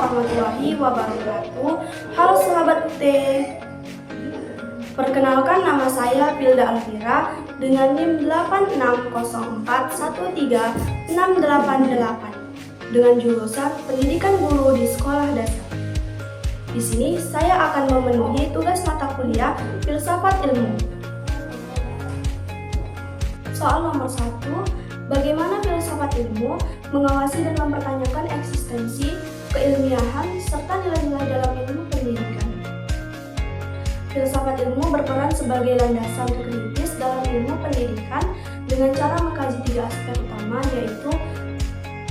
warahmatullahi wabarakatuh. Halo sahabat UT. Perkenalkan, nama saya Pilda Alvira dengan NIM 8604136888 dengan jurusan Pendidikan Guru di Sekolah Dasar. Di sini saya akan memenuhi tugas mata kuliah Filsafat Ilmu. Soal nomor 1, bagaimana filsafat ilmu mengawasi dan mempertanyakan eksistensi, keilmiahan, serta nilai-nilai dalam ilmu pendidikan. Filsafat ilmu berperan sebagai landasan kritis dalam ilmu pendidikan dengan cara mengkaji 3 aspek utama, yaitu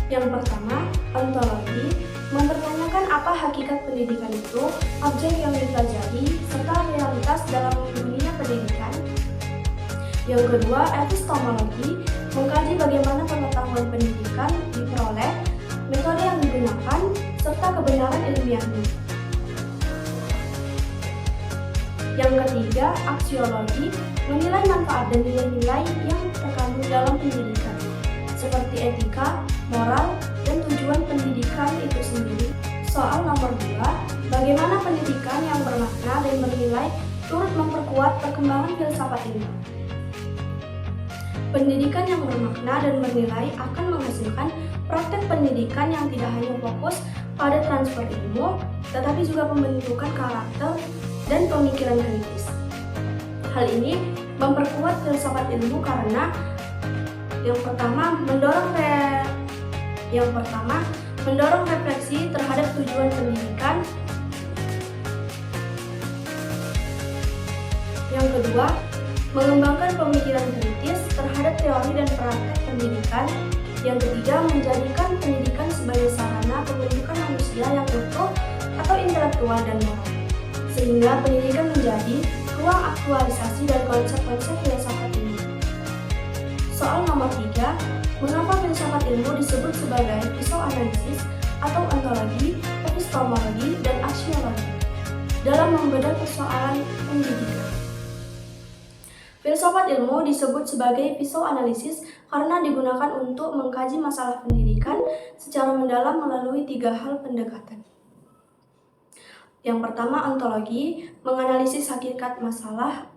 yang pertama, ontologi, mempertanyakan apa hakikat pendidikan itu, objek yang dipelajari, serta realitas dalam dunia pendidikan. Yang kedua, epistemologi, mengkaji bagaimana pengetahuan pendidikan diperoleh, metode yang digunakan, serta kebenaran ilmiahnya. Yang ketiga, aksiologi, menilai manfaat dan nilai-nilai yang terkandung dalam pendidikan, seperti etika, moral, dan tujuan pendidikan itu sendiri. Soal nomor 2, bagaimana pendidikan yang bermakna dan bernilai turut memperkuat perkembangan filsafat ilmu. Pendidikan yang bermakna dan bernilai akan menghasilkan praktek pendidikan yang tidak hanya fokus pada transfer ilmu, tetapi juga pembentukan karakter dan pemikiran kritis. Hal ini memperkuat filsafat ilmu karena yang pertama mendorong refleksi terhadap tujuan pendidikan. Yang kedua, mengembangkan pemikiran kritis terhadap teori dan praktek pendidikan. Yang ketiga, menjadikan pendidikan sebagai sarana pembentukan manusia yang utuh atau intelektual dan moral, sehingga pendidikan menjadi ruang aktualisasi dan konsep-konsep filsafat ilmu. Soal nomor 3, mengapa filsafat ilmu disebut sebagai pisau analisis atau ontologi, epistemologi, dan aksiologi dalam membedah persoalan pendidikan? Filsafat ilmu disebut sebagai pisau analisis karena digunakan untuk mengkaji masalah pendidikan secara mendalam melalui 3 hal pendekatan. Yang pertama, ontologi, menganalisis hakikat masalah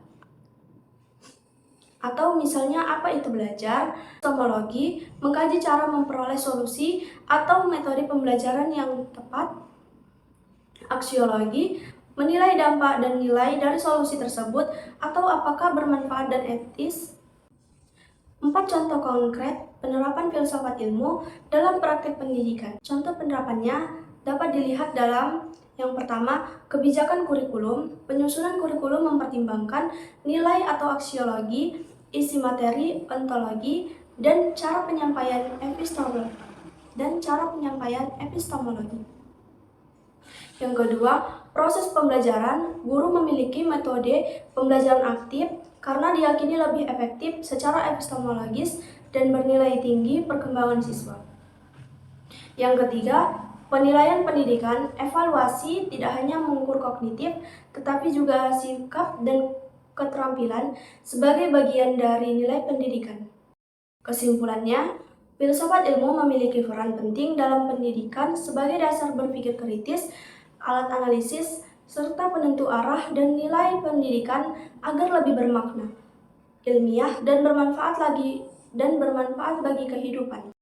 atau misalnya apa itu belajar. Epistemologi, mengkaji cara memperoleh solusi atau metode pembelajaran yang tepat. Aksiologi, menilai dampak dan nilai dari solusi tersebut atau apakah bermanfaat dan etis. 4 contoh konkret penerapan filsafat ilmu dalam praktik pendidikan. Contoh penerapannya dapat dilihat dalam yang pertama, kebijakan kurikulum. Penyusunan kurikulum mempertimbangkan nilai atau aksiologi, isi materi, ontologi, dan cara penyampaian epistemologi. Yang kedua, proses pembelajaran. Guru memiliki metode pembelajaran aktif karena diyakini lebih efektif secara epistemologis dan bernilai tinggi perkembangan siswa. Yang ketiga, penilaian pendidikan. Evaluasi tidak hanya mengukur kognitif, tetapi juga sikap dan keterampilan sebagai bagian dari nilai pendidikan. Kesimpulannya, filsafat ilmu memiliki peran penting dalam pendidikan sebagai dasar berpikir kritis, alat analisis, serta penentu arah dan nilai pendidikan agar lebih bermakna, ilmiah, dan bermanfaat bagi kehidupan.